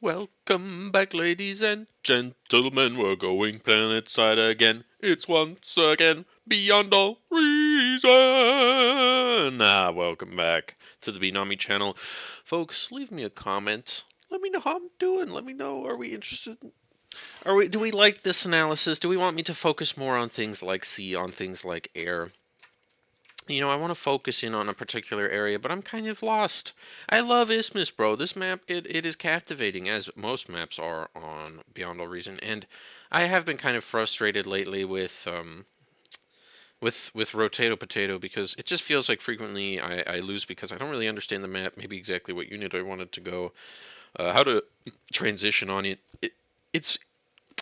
Welcome back, ladies and gentlemen. We're going planet side again. It's once again beyond all reason. Welcome back to the Benami channel. Folks, leave me a comment. Let me know how I'm doing. Let me know, are we interested? Do we like this analysis? Do we want me to focus more on things like sea, on things like air? I want to focus in on a particular area, but I'm kind of lost. I love Isthmus, bro. This map, it is captivating, as most maps are on Beyond All Reason, and I have been kind of frustrated lately with Rotato Potato because it just feels like frequently I lose because I don't really understand the map, maybe exactly what unit I wanted to go, how to transition on it. It's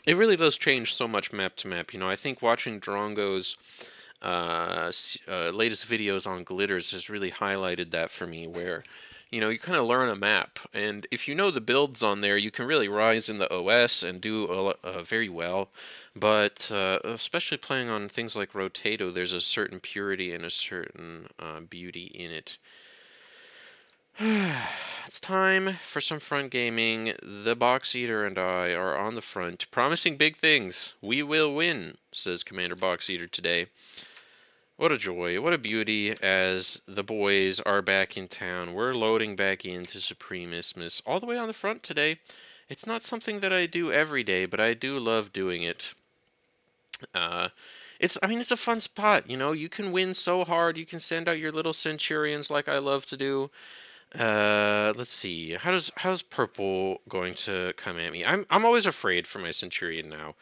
it really does change so much map to map. I think watching Drongo's latest videos on glitters has really highlighted that for me, where you kind of learn a map, and if you know the builds on there, you can really rise in the OS and do very well. But especially playing on things like Rotato, there's a certain purity and a certain beauty in it. It's time for some front gaming. The Box Eater and I are on the front, promising big things. We will win, says Commander Box Eater today. What a joy, what a beauty, as the boys are back in town. We're loading back into Supreme Isthmus, all the way on the front today. It's not something that I do every day, but I do love doing it. It's a fun spot, you can win so hard. You can send out your little Centurions like I love to do. Let's see. How's purple going to come at me? I'm always afraid for my Centurion now.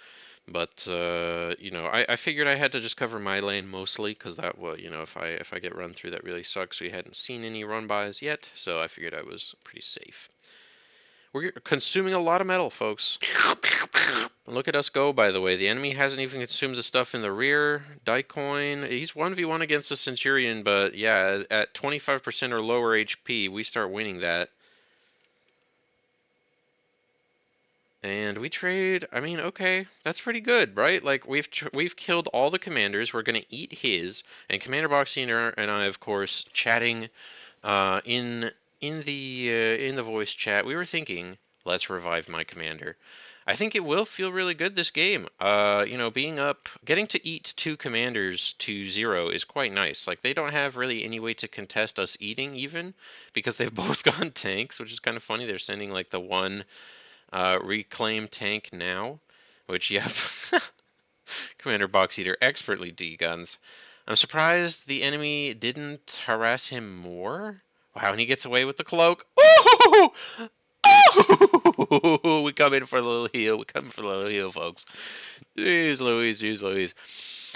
But I figured I had to just cover my lane mostly, because that was, if I get run through, that really sucks. We hadn't seen any run bys yet, so I figured I was pretty safe. We're consuming a lot of metal, folks. Look at us go, by the way. The enemy hasn't even consumed the stuff in the rear. Diecoin, he's 1v1 against the Centurion, but yeah, at 25% or lower HP, we start winning that. And we trade. I mean, okay, that's pretty good, right? Like we've killed all the commanders. We're gonna eat his, and Commander Boxiner and I, of course, chatting in the voice chat. We were thinking, let's revive my commander. I think it will feel really good this game. Being up, getting to eat two commanders to 0 is quite nice. Like they don't have really any way to contest us eating even, because they've both gone tanks, which is kind of funny. They're sending like the one reclaim tank now, which, yep, Commander Box Eater expertly D-guns. I'm surprised the enemy didn't harass him more. Wow, and he gets away with the cloak. Ooh! Oh! We come in for a little heal. We come for a little heal, folks. Jeez Louise, jeez Louise.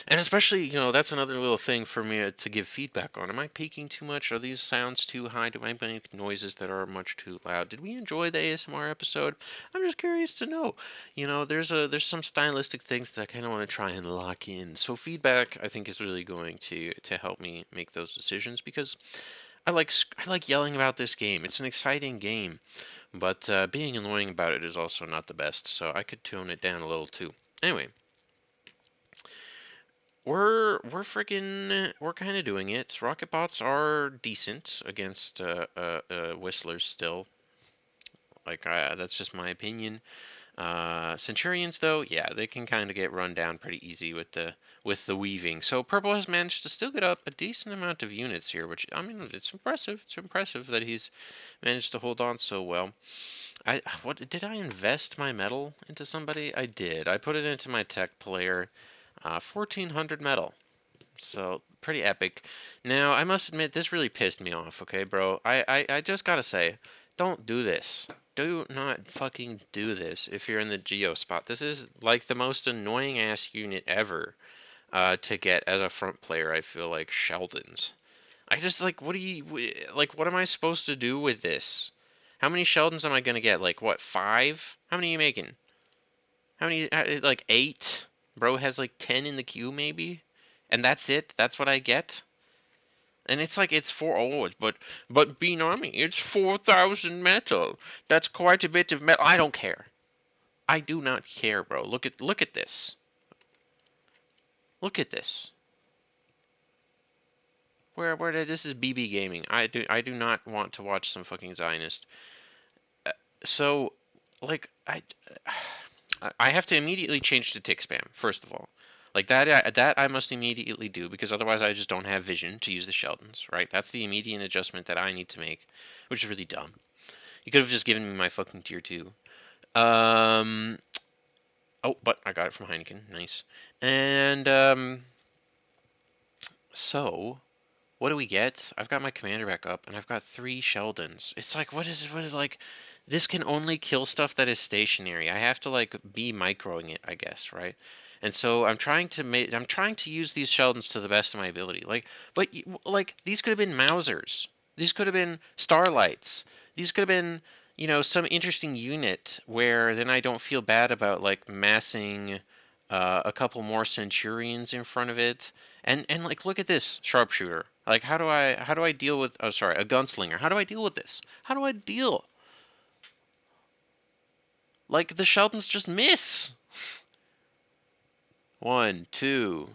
And especially, that's another little thing for me to give feedback on. Am I peaking too much? Are these sounds too high? Do I make noises that are much too loud? Did we enjoy the ASMR episode? I'm just curious to know. There's some stylistic things that I kind of want to try and lock in. So feedback, I think, is really going to help me make those decisions, because I like yelling about this game. It's an exciting game, but being annoying about it is also not the best. So I could tone it down a little too. Anyway. We're kind of doing it. Rocket bots are decent against whistlers still. Like that's just my opinion. Centurions, though, yeah, they can kind of get run down pretty easy with the weaving. So purple has managed to still get up a decent amount of units here, which, I mean, it's impressive. It's impressive that he's managed to hold on so well. What did I invest my metal into somebody? I did. I put it into my tech player. 1400 metal. So, pretty epic. Now, I must admit, this really pissed me off, okay, bro? I just gotta say, don't do this. Do not fucking do this if you're in the Geo spot. This is, like, the most annoying-ass unit ever to get as a front player, I feel like, Sheldons. I just, like, what am I supposed to do with this? How many Sheldons am I gonna get? Like, what, 5? How many are you making? How many, like, 8? Bro has like 10 in the queue maybe, and that's it. That's what I get. And it's like it's but Benami, it's 4,000 metal. That's quite a bit of metal. I don't care. I do not care, bro. Look at this. Look at this. This is BB Gaming. I do not want to watch some fucking Zionist. So like I have to immediately change to tick spam first of all. Like that I must immediately do because otherwise I just don't have vision to use the Sheldons, right? That's the immediate adjustment that I need to make, which is really dumb. You could have just given me my fucking tier 2. Um oh, but I got it from Heineken. Nice. And so what do we get? I've got my commander back up, and I've got 3 Sheldons. It's like, what is like, this can only kill stuff that is stationary. I have to like be microing it, I guess, right? And so I'm trying to use these Sheldons to the best of my ability. But like these could have been Mausers. These could have been Starlights. These could have been, some interesting unit where then I don't feel bad about like massing a couple more Centurions in front of it. And like look at this sharpshooter. Like how do I deal with a gunslinger. How do I deal with this? How do I deal? Like the Sheldons just miss. 1, 2,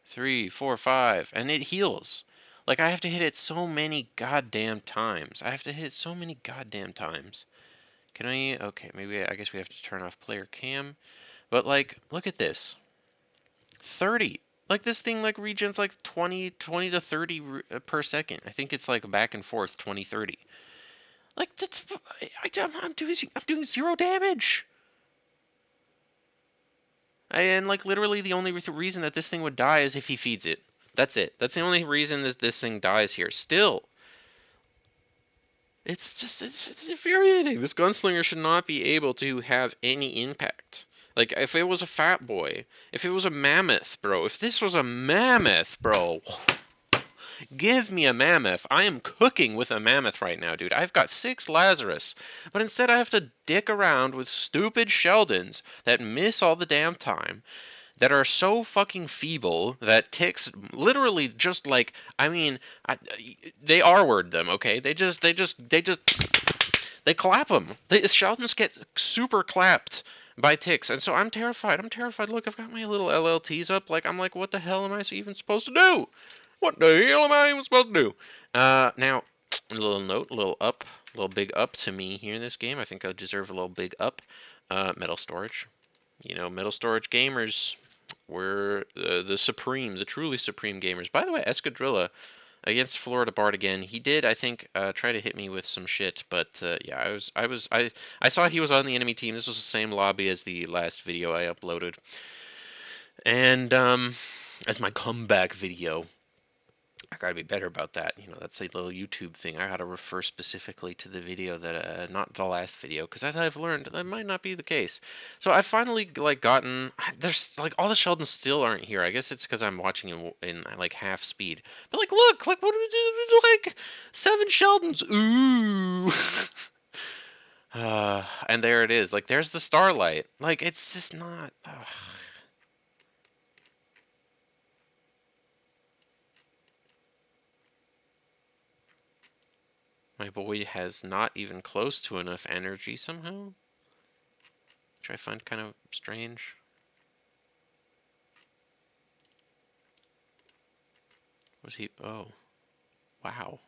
3, 4, 5, and it heals. Like I have to hit it so many goddamn times. I have to hit it so many goddamn times. Can I? Okay, maybe I guess we have to turn off player cam. But like, look at this. 30. Like this thing like regens like 20 to 30 per second. I think it's like back and forth 20 30. Like that's I'm doing 0 damage. And like literally the only reason that this thing would die is if he feeds it. That's it. That's the only reason that this thing dies here. Still, it's infuriating. This gunslinger should not be able to have any impact. Like if it was a fat boy, if it was a mammoth, bro, if this was a mammoth, bro, give me a mammoth. I am cooking with a mammoth right now, dude. I've got 6 Lazarus, but instead I have to dick around with stupid Sheldons that miss all the damn time, that are so fucking feeble that ticks literally just like, I mean, they R-word them, okay? They clap them. The Sheldons get super clapped by ticks, and so I'm terrified. I'm terrified. Look, I've got my little LLTs up. Like, I'm like, what the hell am I even supposed to do? What the hell am I even supposed to do? Now, a little note, a little up, a little big up to me here in this game. I think I deserve a little big up. Metal storage. Metal storage gamers were the truly supreme gamers. By the way, Escadrilla against Florida Bard again. He did, I think, try to hit me with some shit, but yeah, I saw he was on the enemy team. This was the same lobby as the last video I uploaded, and as my comeback video. I gotta be better about that. That's a little YouTube thing. I gotta refer specifically to the video that, not the last video, because as I've learned, that might not be the case. So I finally like gotten. There's like all the Sheldons still aren't here. I guess it's because I'm watching in like half speed. But like, look, like what do we do? Like 7 Sheldons. Ooh. And there it is. Like there's the Starlight. Like it's just not. My boy has not even close to enough energy somehow, which I find kind of strange. Was he? Oh, wow.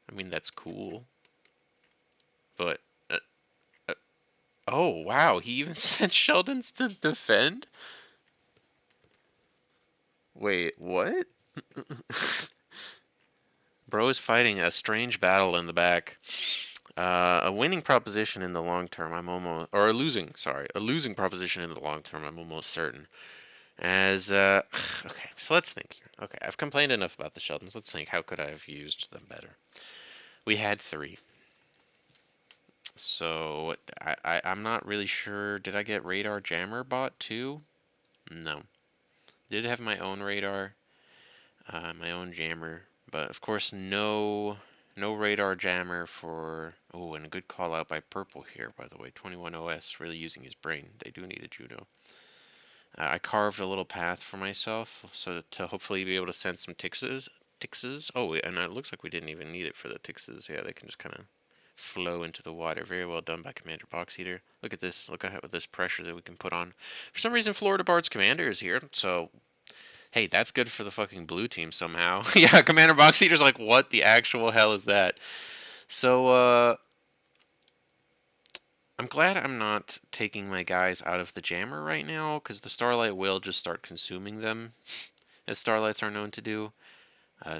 I mean, that's cool, but uh, oh wow, he even sent Sheldons to defend? Wait, what? Bro is fighting a strange battle in the back. A winning proposition in the long term, or a losing proposition in the long term, I'm almost certain. Okay, so let's think here. Okay, I've complained enough about the Sheldons. Let's think, how could I have used them better? We had 3. So, I'm not really sure. Did I get radar jammer bot too? No. Did have my own radar, my own jammer, but of course no radar jammer for. Oh, and a good call out by Purple here, by the way. 21 OS, really using his brain. They do need a judo. I carved a little path for myself so to hopefully be able to send some tixes. Oh, and it looks like we didn't even need it for the tixes. Yeah, they can just kind of flow into the water. Very well done by Commander Box Eater. Look at this. Look at this pressure that we can put on. For some reason, Florida Bard's commander is here, so Hey, that's good for the fucking blue team somehow. Yeah, Commander Box Eater's like, what the actual hell is that? So, I'm glad I'm not taking my guys out of the jammer right now, because the Starlight will just start consuming them, as Starlights are known to do.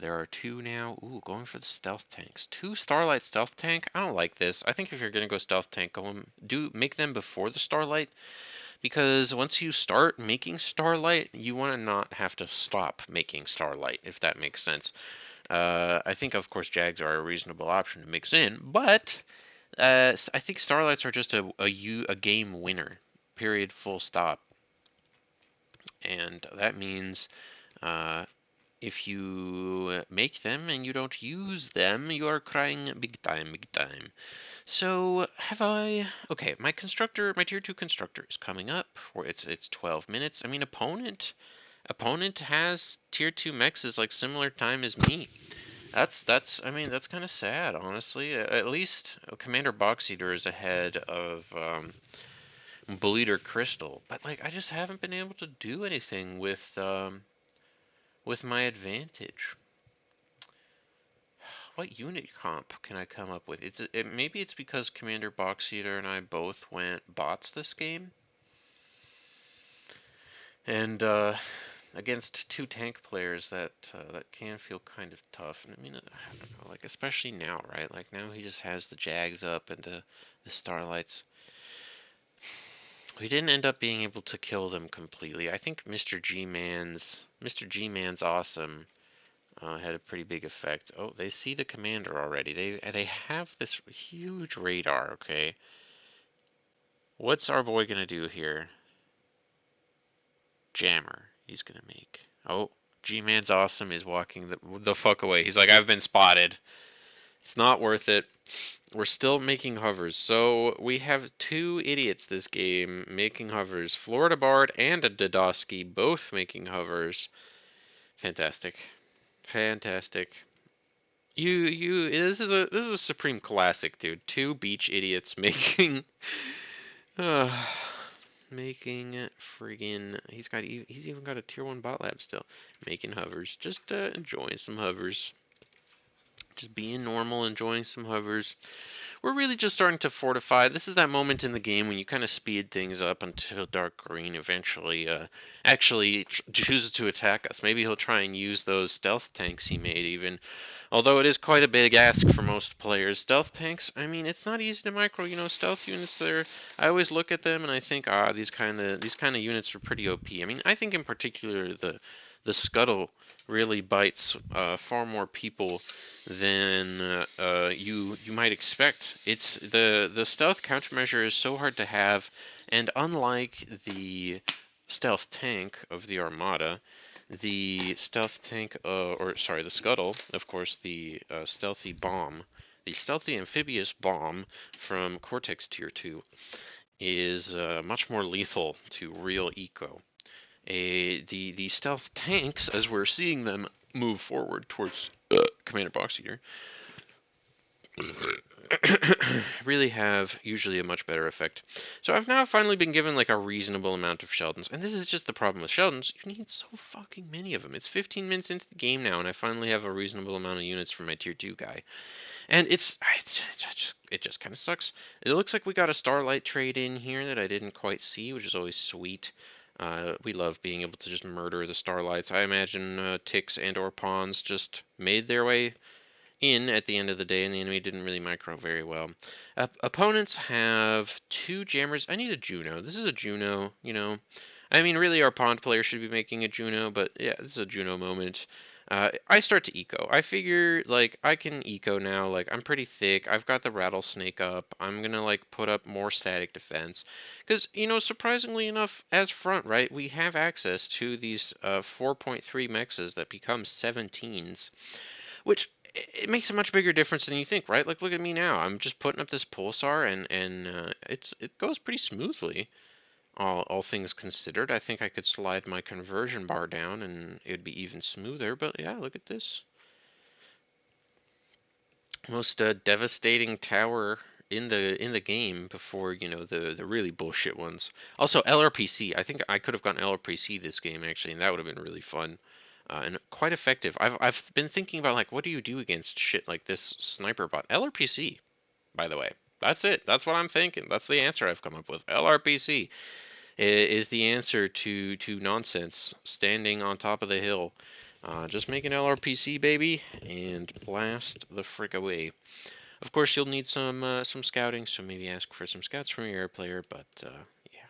There are two now. Ooh, going for the stealth tanks. Two Starlight stealth tank. I don't like this. I think if you're gonna go stealth tank, make them before the Starlight, because once you start making Starlight, you want to not have to stop making Starlight, if that makes sense. I think, of course, Jags are a reasonable option to mix in, but I think Starlights are just a game winner. Period. Full stop. And that means uh, if you make them and you don't use them, you are crying big time, big time. So have I? Okay, my tier two constructor is coming up. Where it's 12 minutes. I mean, opponent has tier two mexes like similar time as me. I mean that's kind of sad, honestly. At least Commander Box Eater is ahead of Bleeder Crystal, but like I just haven't been able to do anything with my advantage. What unit comp can I come up with? Maybe it's because Commander Box Eater and I both went bots this game, and against two tank players that can feel kind of tough. And I mean, I don't know, like especially now, right? Like now he just has the Jags up and the Starlights. We didn't end up being able to kill them completely. I think Mr. G-Man's awesome had a pretty big effect. Oh, they see the commander already. They have this huge radar. Okay, what's our boy gonna do here? Jammer. He's gonna make. Oh, G-Man's awesome is walking the fuck away. He's like, I've been spotted. It's not worth it. We're still making hovers. So we have two idiots this game making hovers. Florida Bard and a Dodosky both making hovers. Fantastic. Fantastic. This is a supreme classic, dude. Two beach idiots making uh, making friggin' he's even got a tier 1 bot lab still. Making hovers. Just enjoying some hovers. Just being normal, enjoying some hovers. We're really just starting to fortify. This is that moment in the game when you kind of speed things up until Dark Green eventually actually chooses to attack us. Maybe he'll try and use those stealth tanks he made even. Although it is quite a big ask for most players. Stealth tanks, I mean, it's not easy to micro. You know, stealth units, I always look at them and I think, these kind of units are pretty OP. I mean, I think in particular the Scuttle really bites far more people than you might expect. It's the stealth countermeasure is so hard to have, and unlike the stealth tank of the Armada, the stealth tank, the Scuttle, of course, the stealthy bomb, the stealthy amphibious bomb from Cortex Tier 2 is much more lethal to real eco. The stealth tanks, as we're seeing them move forward towards Commander Box Eater, really have usually a much better effect. So I've now finally been given like a reasonable amount of Sheldons, and this is just the problem with Sheldons. You need so fucking many of them. It's 15 minutes into the game now, and I finally have a reasonable amount of units for my tier 2 guy. And it just kind of sucks. It looks like we got a Starlight trade in here that I didn't quite see, which is always sweet. We love being able to just murder the Starlights. I imagine ticks and or pawns just made their way in at the end of the day, and the enemy didn't really micro very well. Opponents have two jammers. I need a Juno. This is a Juno, you know. I mean, really, our pond player should be making a Juno, but yeah, this is a Juno moment. I start to eco. I figure, like, I can eco now. Like, I'm pretty thick. I've got the rattlesnake up. I'm gonna, like, put up more static defense. Because, you know, surprisingly enough, as front, right, we have access to these 4.3 mexes that become 17s, which it makes a much bigger difference than you think, right? Like, look at me now. I'm just putting up this pulsar, and it goes pretty smoothly. All things considered, I think I could slide my conversion bar down, and it would be even smoother. But yeah, look at this. Most devastating tower in the game before, the really bullshit ones. Also, LRPC. I think I could have gotten LRPC this game actually, and that would have been really fun. And quite effective. I've been thinking about like what do you do against shit like this sniper bot? LRPC, by the way. That's it. That's what I'm thinking. That's the answer I've come up with. LRPC is the answer to nonsense standing on top of the hill. Just make an LRPC, baby, and blast the frick away. Of course, you'll need some scouting, so maybe ask for some scouts from your air player. But yeah.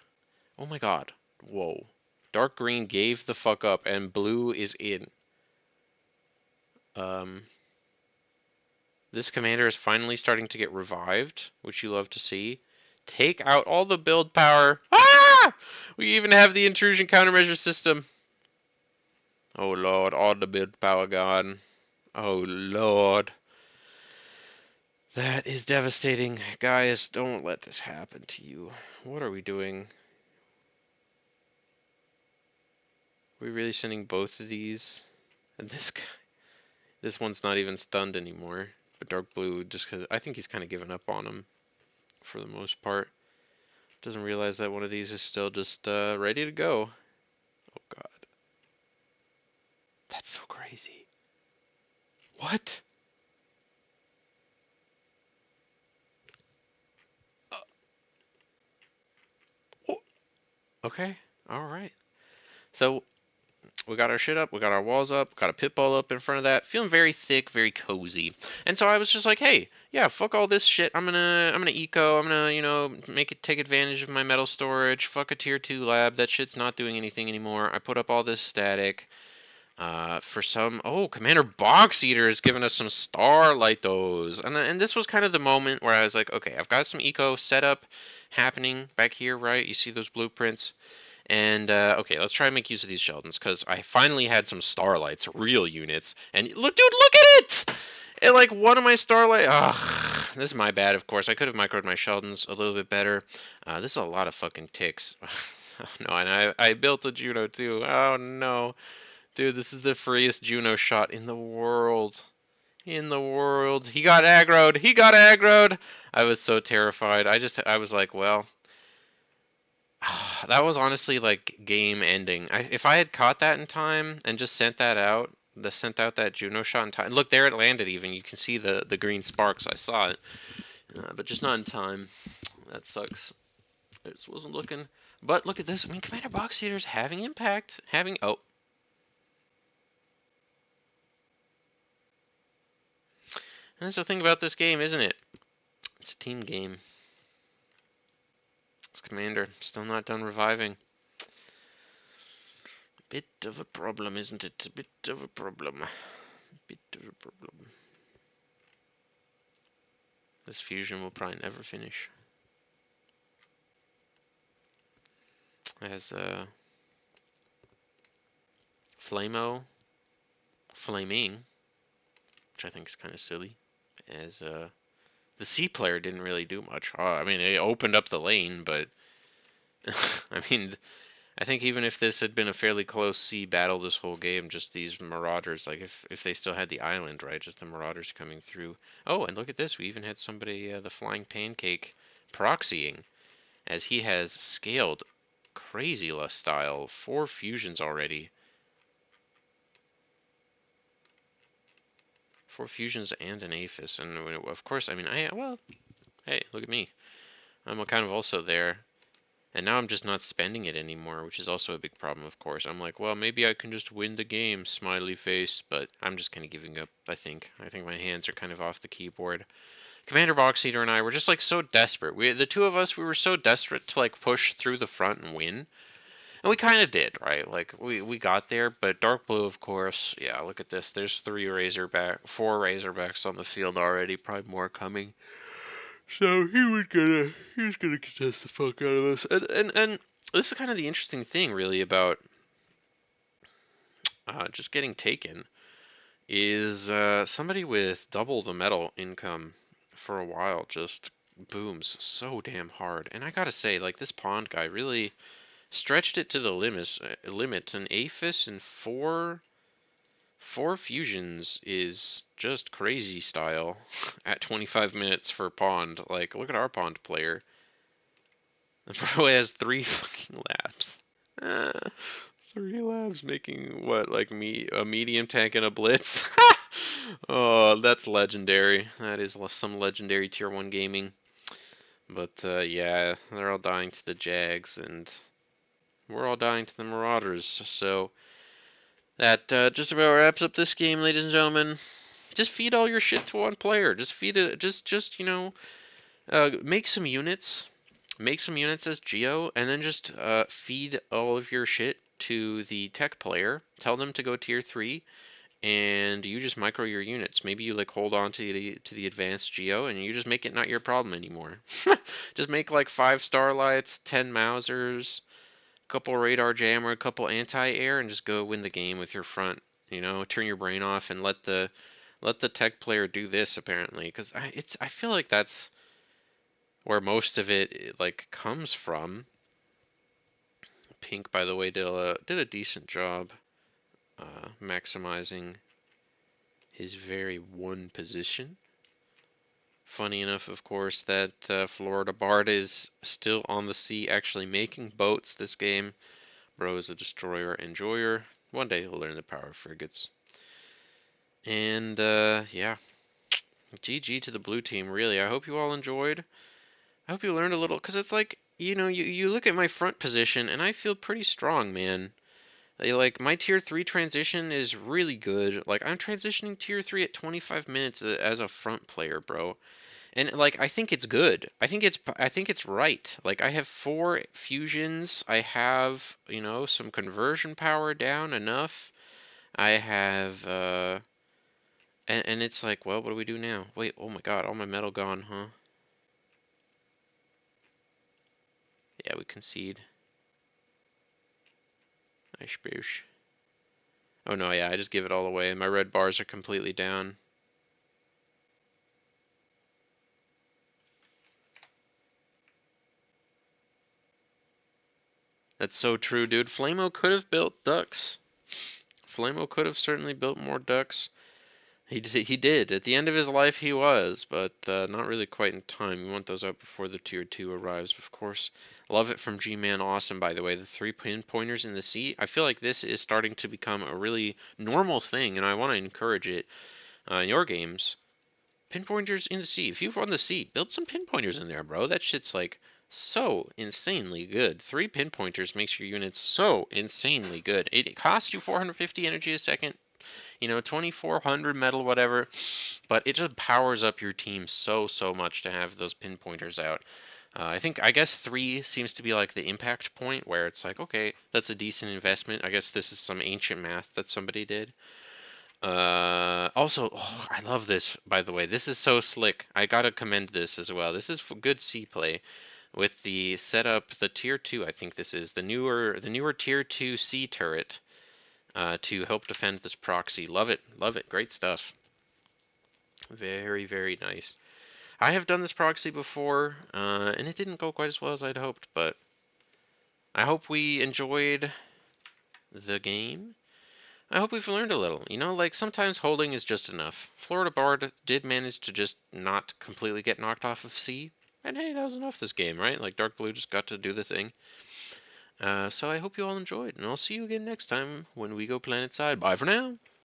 Oh my God. Whoa. Dark green gave the fuck up, and blue is in. Um, this commander is finally starting to get revived, which you love to see. Take out all the build power. Ah! We even have the intrusion countermeasure system. Oh Lord, all the build power gone. Oh Lord. That is devastating. Guys, don't let this happen to you. What are we doing? Are we really sending both of these? And this guy, this one's not even stunned anymore. But dark blue, just because I think he's kind of given up on him for the most part. Doesn't realize that one of these is still just ready to go. Oh God. That's so crazy. What? Uh, oh, okay. All right. So we got our shit up, we got our walls up, got a pit ball up in front of that, feeling very thick, very cozy. And so I was just like, hey, yeah, fuck all this shit. I'm gonna eco, I'm gonna, take advantage of my metal storage. Fuck a tier 2 lab. That shit's not doing anything anymore. I put up all this static. For some, Commander Box Eater is giving us some Starlight those. And this was kind of the moment where I was like, okay, I've got some eco setup happening back here, right? You see those blueprints? And okay, let's try and make use of these Sheldons because I finally had some Starlights, real units. And look, dude, look at it! And like one of my Starlight, this is my bad, of course. I could have microed my Sheldons a little bit better. This is a lot of fucking ticks. Oh, no, and I built a Juno too. Oh no, dude, this is the freest Juno shot in the world. In the world, he got aggroed. He got aggroed. I was so terrified. I was like, well. That was honestly like game ending. If I had caught that in time and just sent that out, sent out that Juno shot in time. Look, there it landed. Even you can see the green sparks. I saw it, but just not in time. That sucks. It just wasn't looking. But look at this. I mean, Commander Box Eater's having impact. That's the thing about this game, isn't it? It's a team game. It's Commander still not done reviving. Bit of a problem, isn't it? A bit of a problem. Bit of a problem. This fusion will probably never finish. It has Flamo, Flaming, which I think is kind of silly. As the C player didn't really do much. I mean, it opened up the lane, but I mean, I think even if this had been a fairly close C battle this whole game, just these Marauders, like if they still had the island, right, just the Marauders coming through. Oh, and look at this, we even had somebody, the Flying Pancake, proxying, as he has scaled crazy lust style, 4 fusions already. 4 fusions and an Aphis, and of course, I mean, well, hey, look at me. I'm kind of also there. And now I'm just not spending it anymore, which is also a big problem, of course. I'm like, well, maybe I can just win the game, smiley face, but I'm just kind of giving up, I think. I think my hands are kind of off the keyboard. Commander Box Eater and I were just like so desperate. The two of us, we were so desperate to like push through the front and win. And we kind of did, right? Like we got there, but Dark Blue, of course, yeah, look at this. There's 4 Razorbacks on the field already, probably more coming. So he was gonna contest the fuck out of us. And this is kind of the interesting thing really about just getting taken is somebody with double the metal income for a while just booms so damn hard. And I gotta say, like this Pond guy really stretched it to the limit. An Aphis and 4 4 fusions is just crazy style at 25 minutes for pond. Like, look at our pond player. The pro has 3 fucking labs. Uh, 3 labs making what, like a medium tank and a blitz? Oh, that's legendary. That is some legendary tier 1 gaming. But yeah, they're all dying to the Jags, and we're all dying to the Marauders. So that just about wraps up this game, ladies and gentlemen. Just feed all your shit to one player. Just feed it. Just make some units. Make some units as Geo, and then just feed all of your shit to the tech player. Tell them to go tier 3, and you just micro your units. Maybe you like hold on to the advanced Geo, and you just make it not your problem anymore. Just make like 5 Starlights, 10 Mausers, a couple radar jammer, a couple anti-air, and just go win the game with your front. You know, turn your brain off and let the tech player do this apparently, because I feel like that's where most of it like comes from. Pink, by the way, did a decent job maximizing his very one position. Funny enough, of course, that Florida Bard is still on the sea, actually making boats this game. Bro is a destroyer enjoyer. One day he'll learn the power of frigates. And yeah, GG to the blue team. Really, I hope you all enjoyed. I hope you learned a little, because it's like, you look at my front position, and I feel pretty strong, man. Like, my tier 3 transition is really good. Like, I'm transitioning tier 3 at 25 minutes as a front player, bro. And, like, I think it's good. I think it's right. Like, I have 4 fusions. I have, some conversion power down enough. I have, and it's like, well, what do we do now? Wait, oh my god, all my metal gone, huh? Yeah, we concede. Nice boosh. Oh no, yeah, I just give it all away. My red bars are completely down. That's so true, dude. Flamo could have built ducks. Flamo could have certainly built more ducks. He did. At the end of his life, he was, but not really quite in time. You want those up before the tier 2 arrives, of course. Love it from G-Man Awesome, by the way. The 3 pinpointers in the sea. I feel like this is starting to become a really normal thing, and I want to encourage it in your games. Pinpointers in the sea. If you've run the sea, build some pinpointers in there, bro. That shit's like so insanely good. 3 pinpointers makes your units so insanely good. It costs you 450 energy a second, 2400 metal, whatever, but it just powers up your team so much to have those pinpointers out. I guess 3 seems to be like the impact point where it's like, okay, that's a decent investment. I guess this is some ancient math that somebody did. Also, oh, I love this, by the way. This is so slick. I gotta commend this as well. This is good C play with the setup, the tier 2, I think this is, the newer tier 2 C turret to help defend this proxy. Love it. Love it. Great stuff. Very, very nice. I have done this proxy before, and it didn't go quite as well as I'd hoped, but I hope we enjoyed the game. I hope we've learned a little. Like sometimes holding is just enough. Florida Bard did manage to just not completely get knocked off of C. And hey, that was enough this game, right? Like Dark Blue just got to do the thing. So I hope you all enjoyed, and I'll see you again next time when we go planet side. Bye for now.